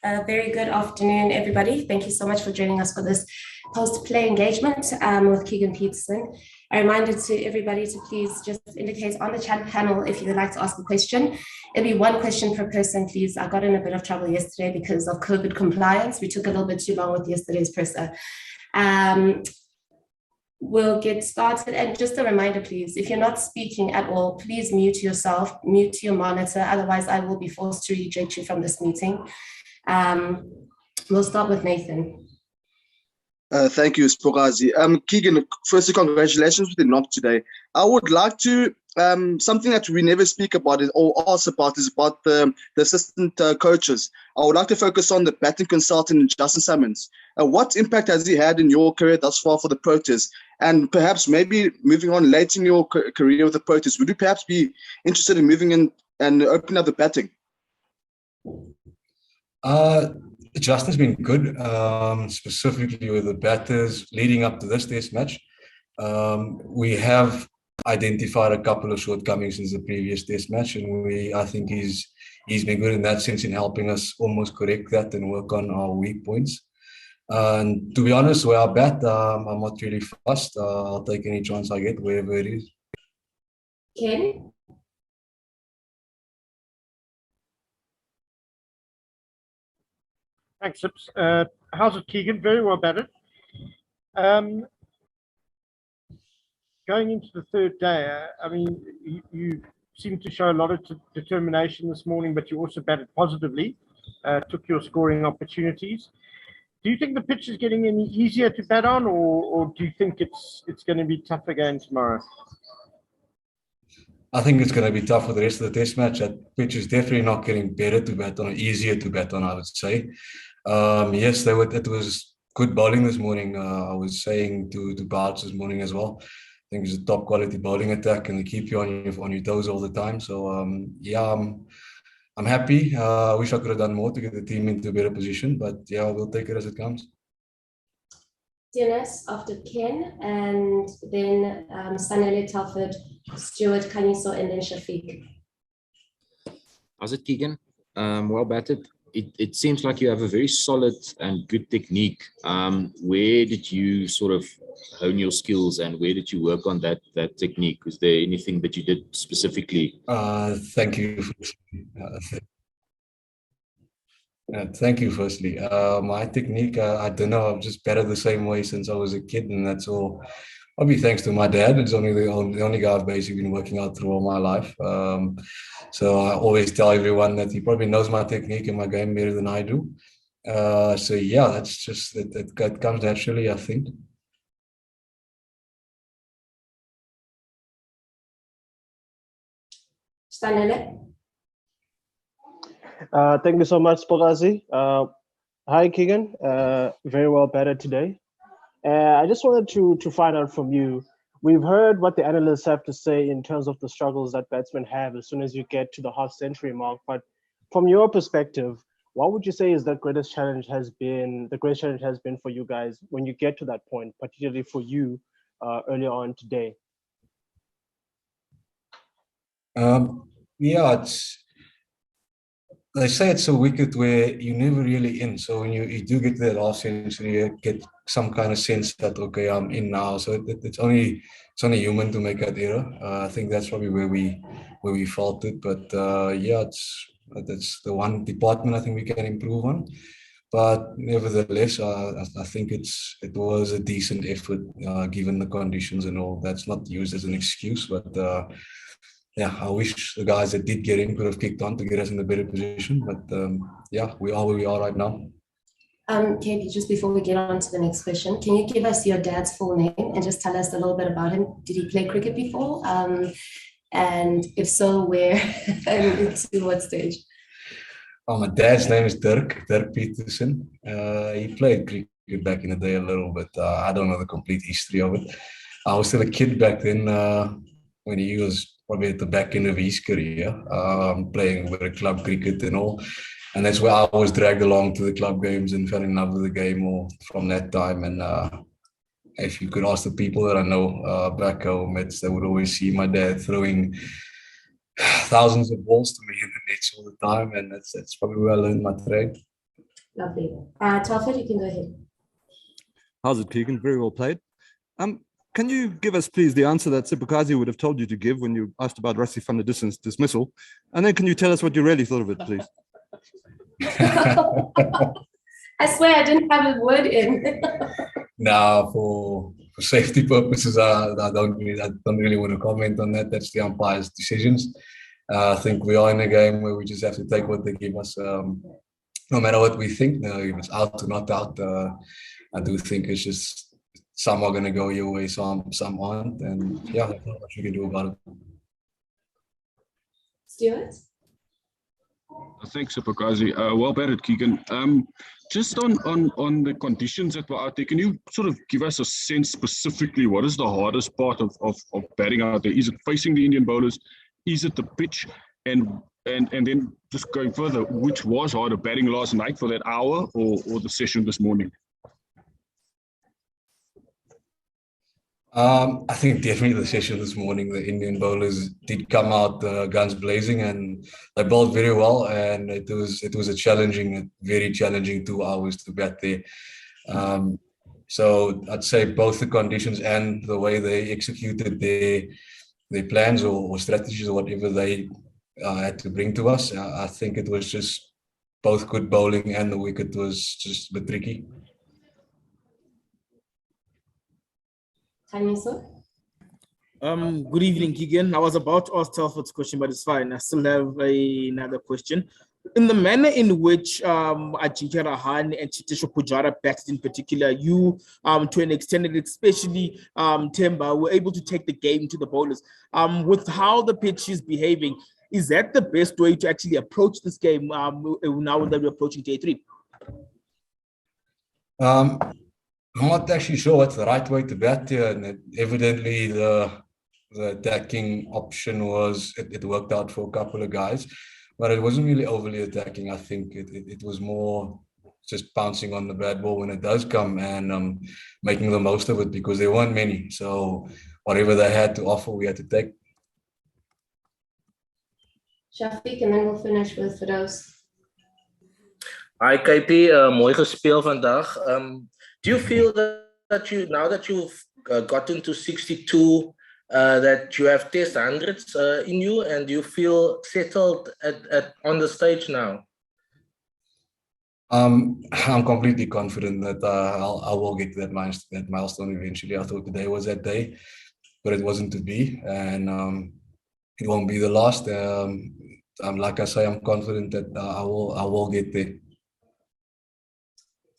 Very good afternoon, everybody. Thank you so much for joining us for this post-play engagement with Keegan Petersen. A reminder to everybody to please just indicate on the chat panel if you would like to ask a question. It'll be one question per person, please. I got in a bit of trouble yesterday because of COVID compliance. We took a little bit too long with yesterday's presser. We'll get started. And just a reminder, please, if you're not speaking at all, please mute yourself, mute your monitor. Otherwise, I will be forced to reject you from this meeting. We'll start with Nathan. Thank you, Spokazi. Keegan, firstly, congratulations with the knock today. I would like to, something that we never speak about or ask about is about the assistant coaches. I would like to focus on the batting consultant, Justin Summons. What impact has he had in your career thus far for the Proteas? And perhaps maybe moving on late in your career with the Proteas, would you perhaps be interested in moving in and opening up the batting? Justin's been good, specifically with the batters leading up to this test match. We have identified a couple of shortcomings since the previous test match, and I think he's been good in that sense in helping us almost correct that and work on our weak points. And to be honest, where I bat, I'm not really fussed. I'll take any chance I get, wherever it is. Ken? Thanks, Sips. How's it, Keegan? Very well batted. Going into the third day, I mean, you seem to show a lot of determination this morning, but you also batted positively, took your scoring opportunities. Do you think the pitch is getting any easier to bat on, or do you think it's going to be tough again tomorrow? I think it's going to be tough for the rest of the test match. That pitch is definitely not getting better to bat on, or easier to bat on, I would say. Yes, it was good bowling this morning. I was saying to Barts this morning as well. I think it's a top quality bowling attack, and they keep you on your toes all the time. So yeah, I'm happy. I wish I could have done more to get the team into a better position, but yeah, we'll take it as it comes. Dennis after Ken, and then Sanele, Telford, Stuart, Kaniso, and then Shafiq. How's it, Keegan? Well batted. It seems like you have a very solid and good technique. Where did you sort of hone your skills, and where did you work on that technique? Was there anything that you did specifically? Thank you. Thank you, firstly. My technique, I don't know, I've just batted the same way since I was a kid, and that's all. Probably thanks to my dad. It's only the only guy I've basically been working out through all my life. So I always tell everyone that he probably knows my technique and my game better than I do. So yeah, that's just it comes naturally, I think. Sanele. Thank you so much, Spokazi. Hi, Keegan. Very well batted today. I just wanted to find out from you. We've heard what the analysts have to say in terms of the struggles that batsmen have as soon as you get to the half-century mark. But from your perspective, what would you say is the greatest challenge has been for you guys when you get to that point, particularly for you earlier on today? Yeah, they say it's a wicket where you never really in. So when you do get to that last century, you get some kind of sense that, okay, I'm in now. So it's only human to make that error. I think that's probably where we faltered. But yeah, that's the one department I think we can improve on. But nevertheless, I think it was a decent effort given the conditions and all. That's not used as an excuse, but yeah, I wish the guys that did get in could have kicked on to get us in a better position. But yeah, we are where we are right now. KP, just before we get on to the next question, can you give us your dad's full name and just tell us a little bit about him? Did he play cricket before? And if so, where and to what stage? My dad's name is Dirk Petersen. He played cricket back in the day a little bit. I don't know the complete history of it. I was still a kid back then when he was probably at the back end of his career, playing with a club cricket and all. And that's where I was dragged along to the club games and fell in love with the game all from that time. And if you could ask the people that I know back home, they would always see my dad throwing thousands of balls to me in the nets all the time. And that's probably where I learned my trade. Lovely. Telford, you can go ahead. How's it, Keegan? Very well played. Can you give us, please, the answer that Sibukazi would have told you to give when you asked about Rassie van der Dissen's dismissal? And then can you tell us what you really thought of it, please? I swear I didn't have a word in. Now, for safety purposes, I don't really want to comment on that. That's the umpire's decisions. I think we are in a game where we just have to take what they give us, no matter what we think. If it's out or not out, I do think it's just some are going to go your way, some aren't, and yeah, that's not what you can do about it. Stuart? Thanks, Sibukazi. Well batted, Keegan. Just on the conditions that were out there, can you sort of give us a sense specifically what is the hardest part of batting out there? Is it facing the Indian bowlers? Is it the pitch? And then just going further, which was harder, batting last night for that hour or the session this morning? I think definitely the session this morning, the Indian bowlers did come out guns blazing, and they bowled very well. And it was a very challenging 2 hours to bat there. So I'd say both the conditions and the way they executed their plans or strategies or whatever they had to bring to us. I think it was just both good bowling, and the wicket was just a bit tricky. Good evening, Keegan. I was about to ask Telford's question, but it's fine. I still have another question. In the manner in which Ajinkya Rahane and Chiteshwar Pujara batted in particular, you, to an extent, and especially Temba, were able to take the game to the bowlers. With how the pitch is behaving, is that the best way to actually approach this game now that we're approaching day 3? I'm not actually sure what's the right way to bat here, and evidently the attacking option was it worked out for a couple of guys, but it wasn't really overly attacking. I think it was more just pouncing on the bad ball when it does come and making the most of it, because there weren't many. So whatever they had to offer, we had to take. Shafiq, and then we'll finish with Firdous. Hi KP, mooi gespeel vandaag. Do you feel that you, now that you've gotten to 62, that you have test hundreds in you, and do you feel settled on the stage now? I'm completely confident that I will get to that milestone eventually. I thought today was that day, but it wasn't to be, and it won't be the last. Like I say, I'm confident that I will get there.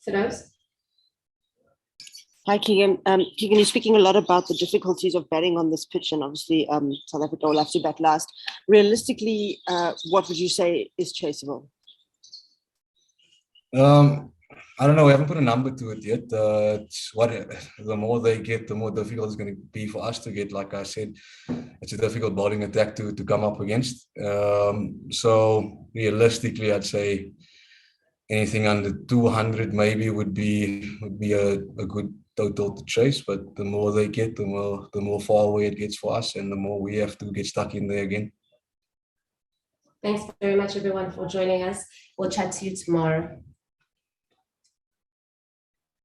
Firdous? Hi, Keegan. Keegan, you're speaking a lot about the difficulties of batting on this pitch, and obviously South Africa will have to bat last. Realistically, what would you say is chaseable? I don't know. We haven't put a number to it yet. The more they get, the more difficult it's going to be for us to get. Like I said, it's a difficult bowling attack to come up against. So realistically, I'd say anything under 200 maybe would be a good total to chase. But the more they get, the more far away it gets for us, and the more we have to get stuck in there again. Thanks very much, everyone, for joining us. We'll chat to you tomorrow.